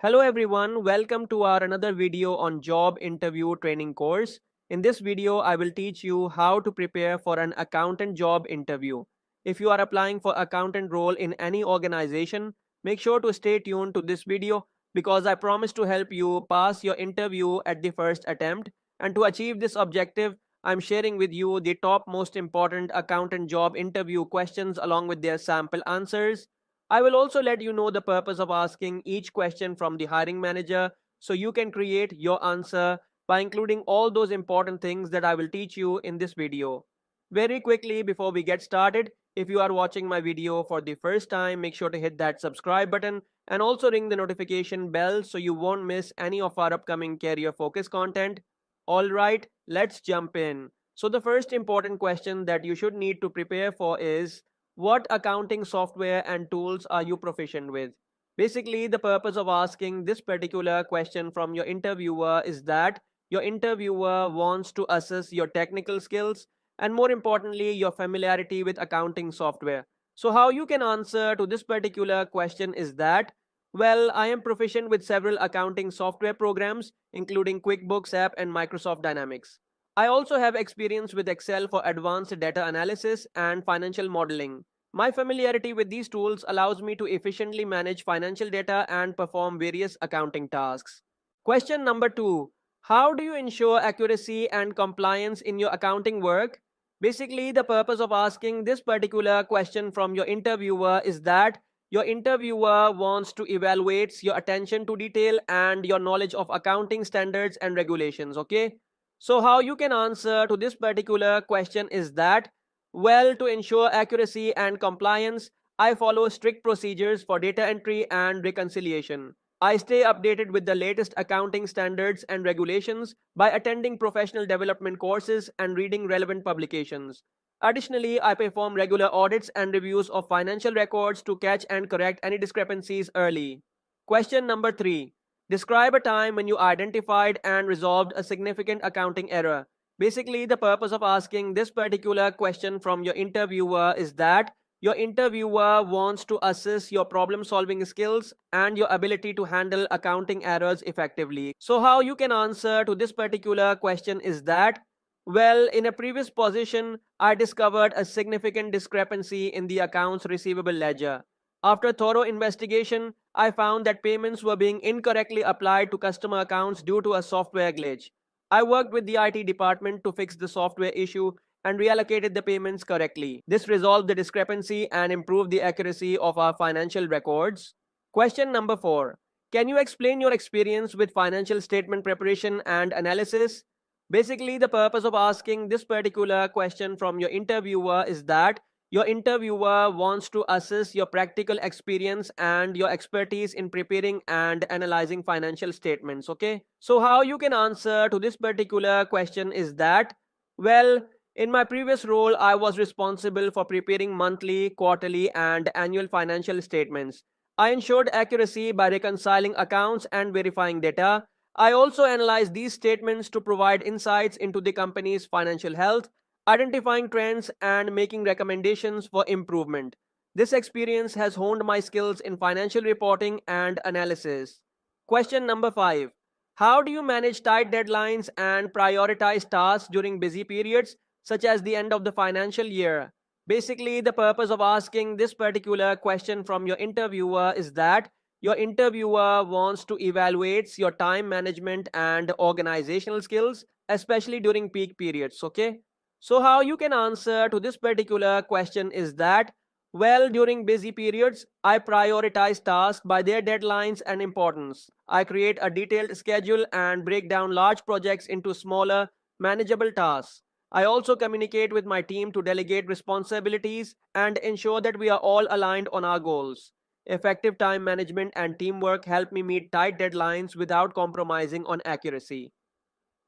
Hello everyone, welcome to our another video on job interview training course. In this video, I will teach you how to prepare for an accountant job interview. If you are applying for accountant role in any organization, make sure to stay tuned to this video because I promise to help you pass your interview at the first attempt. And to achieve this objective, I'm sharing with you the top most important accountant job interview questions along with their sample answers. I will also let you know the purpose of asking each question from the hiring manager so you can create your answer by including all those important things that I will teach you in this video. Very quickly before we get started, if you are watching my video for the first time, make sure to hit that subscribe button and also ring the notification bell so you won't miss any of our upcoming career focus content. Alright, let's jump in. So the first important question that you should need to prepare for is what accounting software and tools are you proficient with? Basically, the purpose of asking this particular question from your interviewer is that your interviewer wants to assess your technical skills and, more importantly, your familiarity with accounting software. So, how you can answer to this particular question is that, well, I am proficient with several accounting software programs, including QuickBooks app and Microsoft Dynamics. I also have experience with Excel for advanced data analysis and financial modeling. My familiarity with these tools allows me to efficiently manage financial data and perform various accounting tasks. Question number 2. How do you ensure accuracy and compliance in your accounting work? Basically, the purpose of asking this particular question from your interviewer is that your interviewer wants to evaluate your attention to detail and your knowledge of accounting standards and regulations, okay? So, how you can answer to this particular question is that, well, to ensure accuracy and compliance, I follow strict procedures for data entry and reconciliation. I stay updated with the latest accounting standards and regulations by attending professional development courses and reading relevant publications. Additionally, I perform regular audits and reviews of financial records to catch and correct any discrepancies early. Question number 3. Describe a time when you identified and resolved a significant accounting error. Basically, the purpose of asking this particular question from your interviewer is that your interviewer wants to assess your problem solving skills and your ability to handle accounting errors effectively. So, how you can answer to this particular question is that, well, in a previous position, I discovered a significant discrepancy in the accounts receivable ledger. After thorough investigation, I found that payments were being incorrectly applied to customer accounts due to a software glitch. I worked with the IT department to fix the software issue and reallocated the payments correctly. This resolved the discrepancy and improved the accuracy of our financial records. Question number 4. Can you explain your experience with financial statement preparation and analysis? Basically, the purpose of asking this particular question from your interviewer is that your interviewer wants to assess your practical experience and your expertise in preparing and analyzing financial statements. Okay. So, how you can answer to this particular question is that, well, in my previous role, I was responsible for preparing monthly, quarterly, and annual financial statements. I ensured accuracy by reconciling accounts and verifying data. I also analyzed these statements to provide insights into the company's financial health, identifying trends, and making recommendations for improvement. This experience has honed my skills in financial reporting and analysis. Question number 5. How do you manage tight deadlines and prioritize tasks during busy periods, such as the end of the financial year? Basically, the purpose of asking this particular question from your interviewer is that your interviewer wants to evaluate your time management and organizational skills, especially during peak periods, okay? So, how you can answer to this particular question is that, well, during busy periods, I prioritize tasks by their deadlines and importance. I create a detailed schedule and break down large projects into smaller, manageable tasks. I also communicate with my team to delegate responsibilities and ensure that we are all aligned on our goals. Effective time management and teamwork help me meet tight deadlines without compromising on accuracy.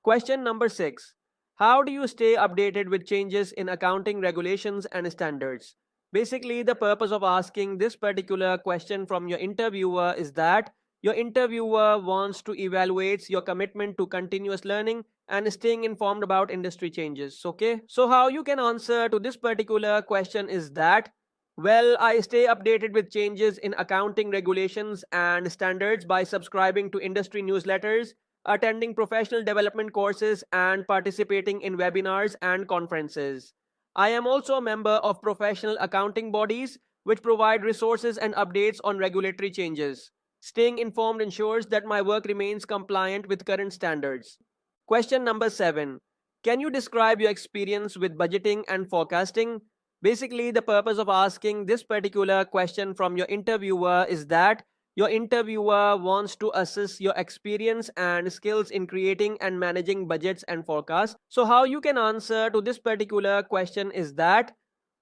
Question number 6. How do you stay updated with changes in accounting regulations and standards? Basically, the purpose of asking this particular question from your interviewer is that your interviewer wants to evaluate your commitment to continuous learning and staying informed about industry changes. Okay, so how you can answer to this particular question is that, Well, I stay updated with changes in accounting regulations and standards by subscribing to industry newsletters, attending professional development courses, and participating in webinars and conferences. I am also a member of professional accounting bodies which provide resources and updates on regulatory changes. Staying informed ensures that my work remains compliant with current standards. Question number 7. Can you describe your experience with budgeting and forecasting? Basically, the purpose of asking this particular question from your interviewer is that your interviewer wants to assess your experience and skills in creating and managing budgets and forecasts. So, how you can answer to this particular question is that,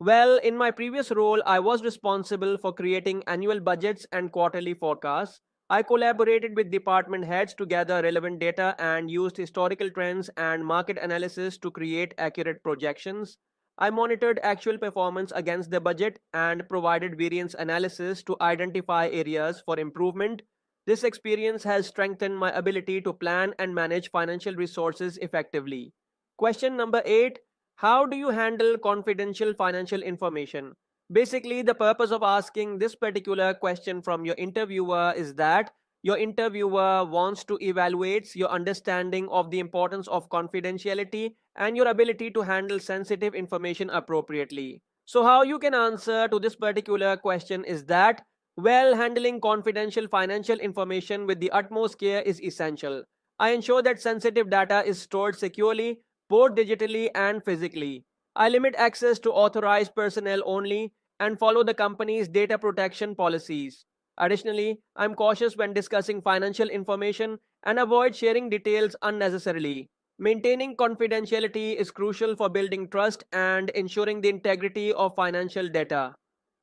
well, in my previous role, I was responsible for creating annual budgets and quarterly forecasts. I collaborated with department heads to gather relevant data and used historical trends and market analysis to create accurate projections. I monitored actual performance against the budget and provided variance analysis to identify areas for improvement. This experience has strengthened my ability to plan and manage financial resources effectively. Question number 8. How do you handle confidential financial information? Basically, the purpose of asking this particular question from your interviewer is that your interviewer wants to evaluate your understanding of the importance of confidentiality and your ability to handle sensitive information appropriately. So, how you can answer to this particular question is that, well, handling confidential financial information with the utmost care is essential. I ensure that sensitive data is stored securely, both digitally and physically. I limit access to authorized personnel only and follow the company's data protection policies. Additionally, I'm cautious when discussing financial information and avoid sharing details unnecessarily. Maintaining confidentiality is crucial for building trust and ensuring the integrity of financial data.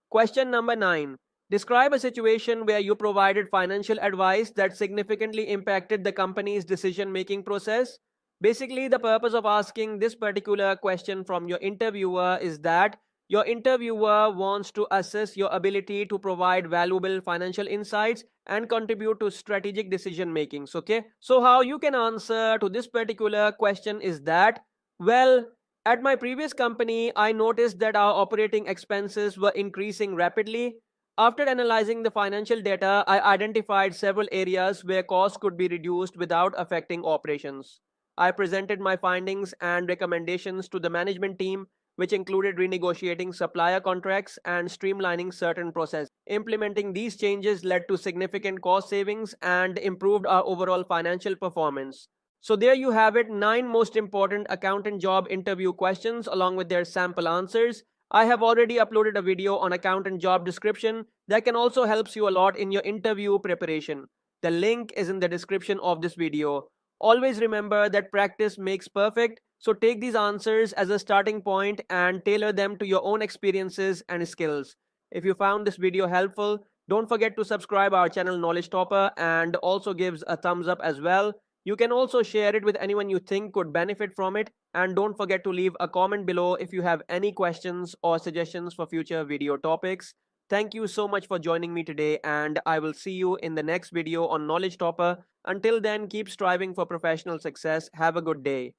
Question number 9. Describe a situation where you provided financial advice that significantly impacted the company's decision making process. Basically, the purpose of asking this particular question from your interviewer is that your interviewer wants to assess your ability to provide valuable financial insights and contribute to strategic decision makings. Okay, so how you can answer to this particular question is that, well, at my previous company, I noticed that our operating expenses were increasing rapidly. After analyzing the financial data, I identified several areas where costs could be reduced without affecting operations. I presented my findings and recommendations to the management team, which included renegotiating supplier contracts and streamlining certain processes. Implementing these changes led to significant cost savings and improved our overall financial performance. So there you have it, 9 most important accountant job interview questions along with their sample answers. I have already uploaded a video on accountant job description that can also helps you a lot in your interview preparation. The link is in the description of this video. Always remember that practice makes perfect, so take these answers as a starting point and tailor them to your own experiences and skills. If you found this video helpful, don't forget to subscribe our channel Knowledge Topper and also gives a thumbs up as well. You can also share it with anyone you think could benefit from it, and don't forget to leave a comment below if you have any questions or suggestions for future video topics. Thank you so much for joining me today, and I will see you in the next video on Knowledge Topper. Until then, keep striving for professional success. Have a good day.